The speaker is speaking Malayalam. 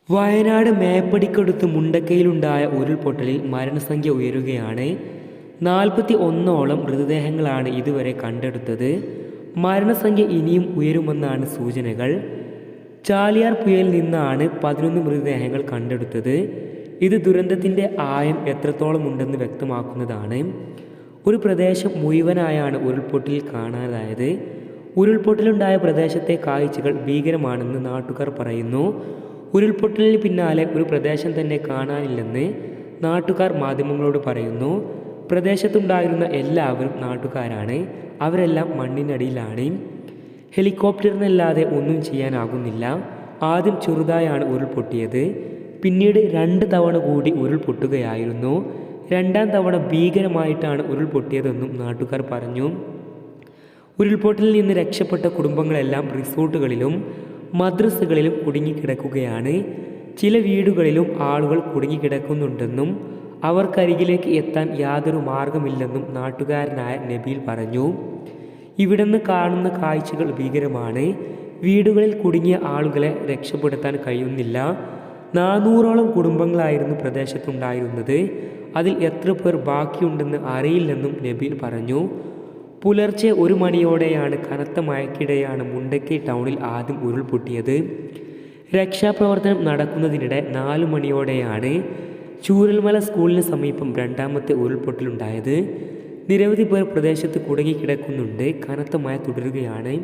വയനാട് മേപ്പടിക്കടുത്ത് മുണ്ടക്കയിലുണ്ടായ ഉരുൾപൊട്ടലിൽ മരണസംഖ്യ ഉയരുകയാണ്. 41ഓളം മൃതദേഹങ്ങളാണ് ഇതുവരെ കണ്ടെടുത്തത്. മരണസംഖ്യ ഇനിയും ഉയരുമെന്നാണ് സൂചനകൾ. ചാലിയാർ പുഴയിൽ നിന്നാണ് 11 മൃതദേഹങ്ങൾ കണ്ടെടുത്തത്. ഇത് ദുരന്തത്തിൻ്റെ ആഴം എത്രത്തോളം ഉണ്ടെന്ന് വ്യക്തമാക്കുന്നതാണ്. ഒരു പ്രദേശം മുഴുവനായാണ് ഉരുൾപൊട്ടലിൽ കാണാതായത്. ഉരുൾപൊട്ടലുണ്ടായ പ്രദേശത്തെ കാഴ്ചകൾ ഭീകരമാണെന്ന് നാട്ടുകാർ പറയുന്നു. ഉരുൾപൊട്ടലിന് പിന്നാലെ ഒരു പ്രദേശം തന്നെ കാണാനില്ലെന്ന് നാട്ടുകാർ മാധ്യമങ്ങളോട് പറയുന്നു. പ്രദേശത്തുണ്ടായിരുന്ന എല്ലാവരും നാട്ടുകാരാണ്. അവരെല്ലാം മണ്ണിനടിയിലാണ്. ഹെലികോപ്റ്ററിനല്ലാതെ ഒന്നും ചെയ്യാനാകുന്നില്ല. ആദ്യം ചെറുതായാണ് ഉരുൾപൊട്ടിയത്. പിന്നീട് 2 തവണ കൂടി ഉരുൾപൊട്ടുകയായിരുന്നു. 2ാം തവണ ഭീകരമായിട്ടാണ് ഉരുൾപൊട്ടിയതെന്നും നാട്ടുകാർ പറഞ്ഞു. ഉരുൾപൊട്ടലിൽ നിന്ന് രക്ഷപ്പെട്ട കുടുംബങ്ങളെല്ലാം റിസോർട്ടുകളിലും മദ്രസകളിലും കുടുങ്ങിക്കിടക്കുകയാണ്. ചില വീടുകളിലും ആളുകൾ കുടുങ്ങിക്കിടക്കുന്നുണ്ടെന്നും അവർക്കരികിലേക്ക് എത്താൻ യാതൊരു മാർഗമില്ലെന്നും നാട്ടുകാരനായ നബീൽ പറഞ്ഞു. ഇവിടുന്ന് കാണുന്ന കാഴ്ചകൾ ഭീകരമാണ്. വീടുകളിൽ കുടുങ്ങിയ ആളുകളെ രക്ഷപ്പെടുത്താൻ കഴിയുന്നില്ല. 400ഓളം കുടുംബങ്ങളായിരുന്നു പ്രദേശത്തുണ്ടായിരുന്നത്. അതിൽ എത്ര പേർ ബാക്കിയുണ്ടെന്ന് അറിയില്ലെന്നും നബീൽ പറഞ്ഞു. പുലർച്ചെ 1 മണിയോടെയാണ് കനത്ത മഴയ്ക്കിടെയാണ് മുണ്ടക്കൈ ടൗണിൽ ആദ്യം ഉരുൾപൊട്ടിയത്. രക്ഷാപ്രവർത്തനം നടക്കുന്നതിനിടെ 4 മണിയോടെയാണ് ചൂരൽമല സ്കൂളിന് സമീപം 2ാമത്തെ ഉരുൾപൊട്ടലുണ്ടായത്. നിരവധി പേർ പ്രദേശത്ത് കുടുങ്ങിക്കിടക്കുന്നുണ്ട്. കനത്ത മഴ തുടരുകയാണ്.